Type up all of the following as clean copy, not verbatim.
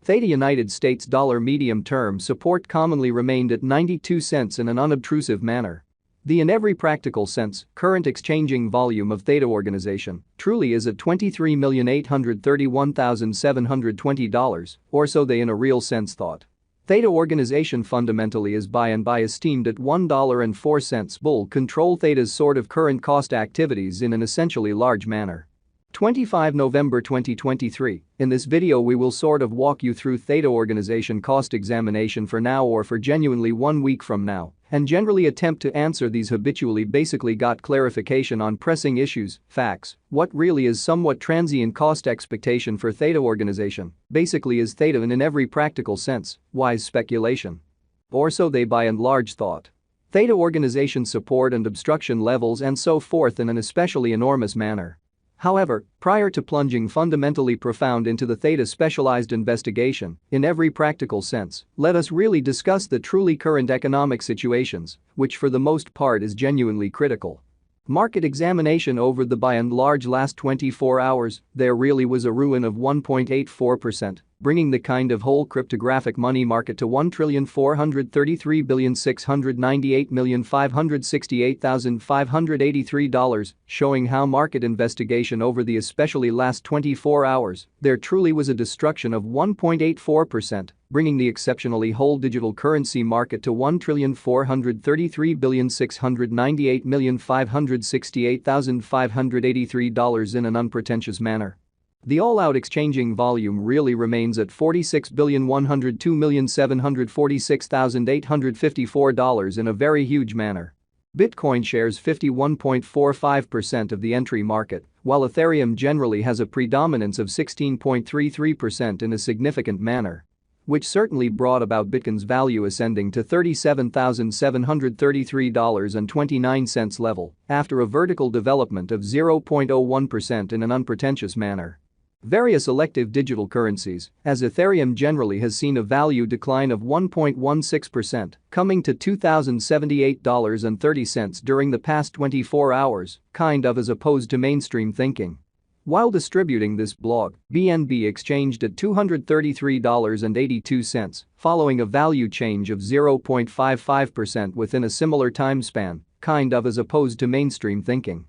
Theta United States dollar medium-term support commonly remained at 92 cents in an unobtrusive manner. In every practical sense, current exchanging volume of Theta organization truly is at $23,831,720, or so they in a real sense thought. Theta organization fundamentally is by and by esteemed at $1.04 bull control Theta's sort of current cost activities in an essentially large manner. 25 November 2023, in this video we will sort of walk you through Theta organization cost examination for now or for genuinely 1 week from now, and generally attempt to answer these habitually basically got clarification on pressing issues, facts, what really is somewhat transient cost expectation for Theta organization, basically is Theta in every practical sense, wise speculation. Or so they by and large thought. Theta organization support and obstruction levels and so forth in an especially enormous manner. However, prior to plunging fundamentally profound into the Theta specialized investigation, in every practical sense, let us really discuss the truly current economic situations, which for the most part is genuinely critical. Market examination over the by and large last 24 hours, there really was a ruin of 1.84%, bringing the kind of whole cryptographic money market to $1,433,698,568,583, showing how market investigation over the especially last 24 hours, there truly was a destruction of 1.84%, bringing the exceptionally whole digital currency market to $1,433,698,568,583 in an unpretentious manner. The all-out exchanging volume really remains at $46,102,746,854 in a very huge manner. Bitcoin shares 51.45% of the entry market, while Ethereum generally has a predominance of 16.33% in a significant manner, which certainly brought about Bitcoin's value ascending to $37,733.29 level after a vertical development of 0.01% in an unpretentious manner. Various elective digital currencies, as Ethereum generally has seen a value decline of 1.16%, coming to $2,078.30 during the past 24 hours, kind of as opposed to mainstream thinking. While distributing this blog, BNB exchanged at $233.82, following a value change of 0.55% within a similar time span, kind of as opposed to mainstream thinking.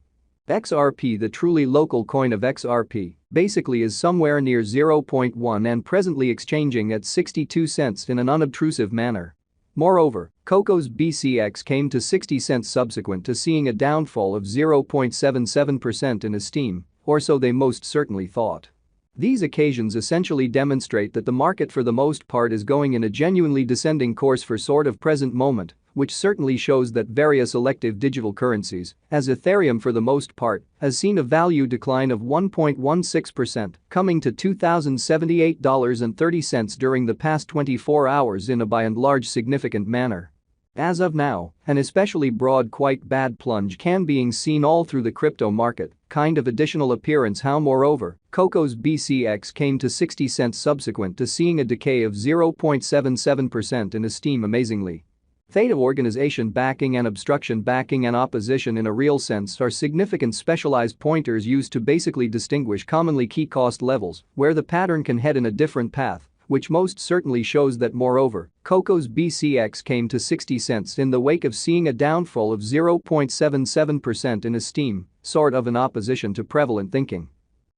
XRP, the truly local coin of XRP, basically is somewhere near 0.1 and presently exchanging at 62 cents in an unobtrusive manner. Moreover, Coco's BCX came to 60 cents subsequent to seeing a downfall of 0.77% in esteem, or so they most certainly thought. These occasions essentially demonstrate that the market for the most part is going in a genuinely descending course for sort of present moment, which certainly shows that various elective digital currencies, as Ethereum for the most part, has seen a value decline of 1.16%, coming to $2,078.30 during the past 24 hours in a by and large significant manner. As of now, an especially broad quite bad plunge can being seen all through the crypto market, kind of additional appearance how moreover, Coco's BCX came to 60 cents subsequent to seeing a decay of 0.77% in esteem amazingly. Theta organization backing and obstruction backing and opposition in a real sense are significant specialized pointers used to basically distinguish commonly key cost levels where the pattern can head in a different path, which most certainly shows that moreover, Coco's BCX came to 60 cents in the wake of seeing a downfall of 0.77% in esteem, sort of in opposition to prevalent thinking.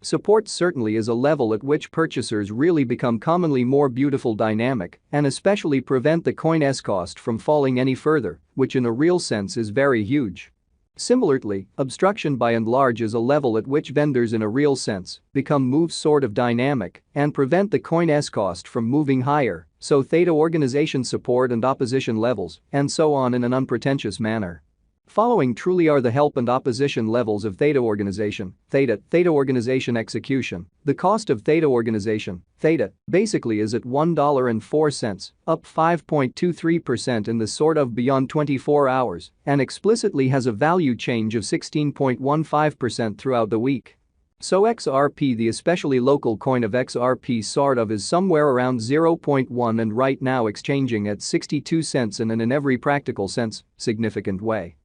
Support certainly is a level at which purchasers really become commonly more beautiful dynamic and especially prevent the coin's cost from falling any further, which in a real sense is very huge. Similarly, obstruction by and large is a level at which vendors in a real sense become moves sort of dynamic and prevent the coin's cost from moving higher, so Theta organization support and opposition levels and so on in an unpretentious manner. Following truly are the help and opposition levels of Theta organization, Theta organization execution. The cost of Theta organization, Theta, basically is at $1.04, up 5.23% in the sort of beyond 24 hours, and explicitly has a value change of 16.15% throughout the week. So XRP, the especially local coin of XRP sort of is somewhere around 0.1 and right now exchanging at 62 cents in every practical sense, significant way.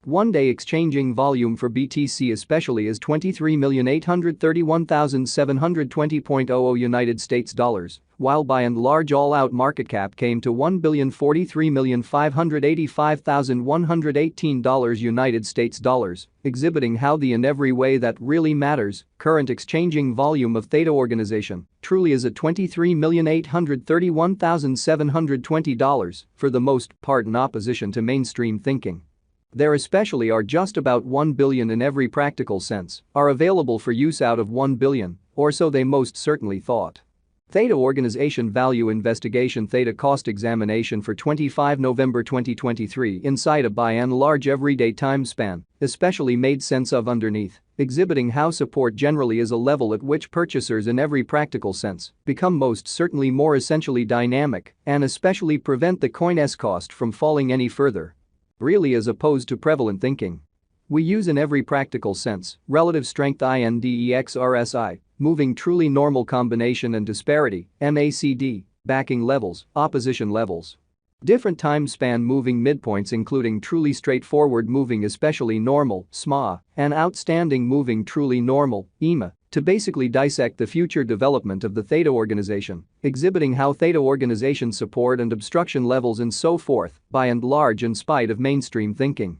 One-day exchanging volume for BTC especially is 23,831,720.00 United States dollars, while by and large all-out market cap came to $1,043,585,118 United States dollars, exhibiting how the in every way that really matters, current exchanging volume of Theta organization truly is at $23,831,720 for the most part in opposition to mainstream thinking. There especially are just about 1 billion in every practical sense are available for use out of 1 billion, or so they most certainly thought. Theta Organization Value Investigation Theta Cost Examination for 25 November 2023 inside a by and large everyday time span, especially made sense of underneath, exhibiting how support generally is a level at which purchasers in every practical sense become most certainly more essentially dynamic and especially prevent the coin's cost from falling any further. Really as opposed to prevalent thinking. We use in every practical sense relative strength index RSI, moving truly normal combination and disparity, MACD, backing levels, opposition levels. Different time span moving midpoints including truly straightforward moving especially normal, SMA, and outstanding moving truly normal, EMA, to basically dissect the future development of the Theta organization, exhibiting how Theta organization support and obstruction levels and so forth, by and large in spite of mainstream thinking.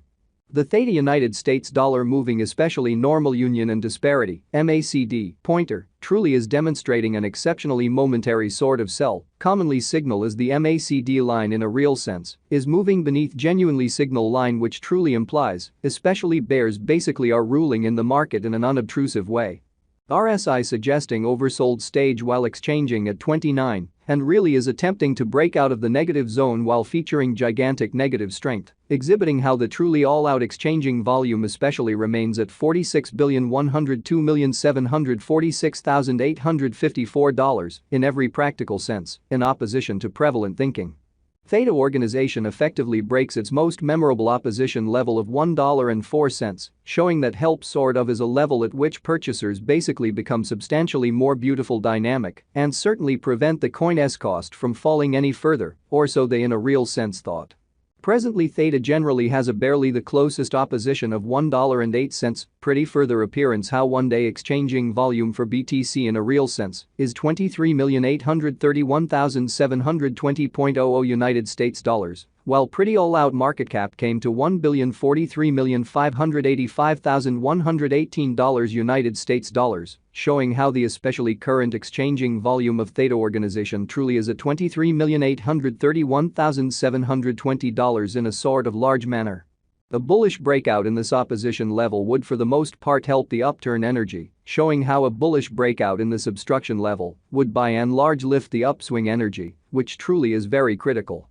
The Theta United States dollar moving especially normal union and disparity, MACD, pointer, truly is demonstrating an exceptionally momentary sort of sell, commonly signal as the MACD line in a real sense, is moving beneath genuinely signal line which truly implies, especially bears basically are ruling in the market in an unobtrusive way. RSI suggesting oversold stage while exchanging at 29 and really is attempting to break out of the negative zone while featuring gigantic negative strength, exhibiting how the truly all-out exchanging volume especially remains at $46,102,746,854 in every practical sense, in opposition to prevalent thinking. Theta organization effectively breaks its most memorable opposition level of $1.04, showing that help sort of is a level at which purchasers basically become substantially more beautiful dynamic and certainly prevent the coin's cost from falling any further, or so they in a real sense thought. Presently Theta generally has a barely the closest opposition of $1.08, pretty further appearance how one-day exchanging volume for BTC in a real sense is 23,831,720.00 United States dollars, while pretty all-out market cap came to $1,043,585,118 United States dollars, showing how the especially current exchanging volume of Theta organization truly is at $23,831,720 in a sort of large manner. A bullish breakout in this opposition level would for the most part help the upturn energy, showing how a bullish breakout in this obstruction level would by and large lift the upswing energy, which truly is very critical.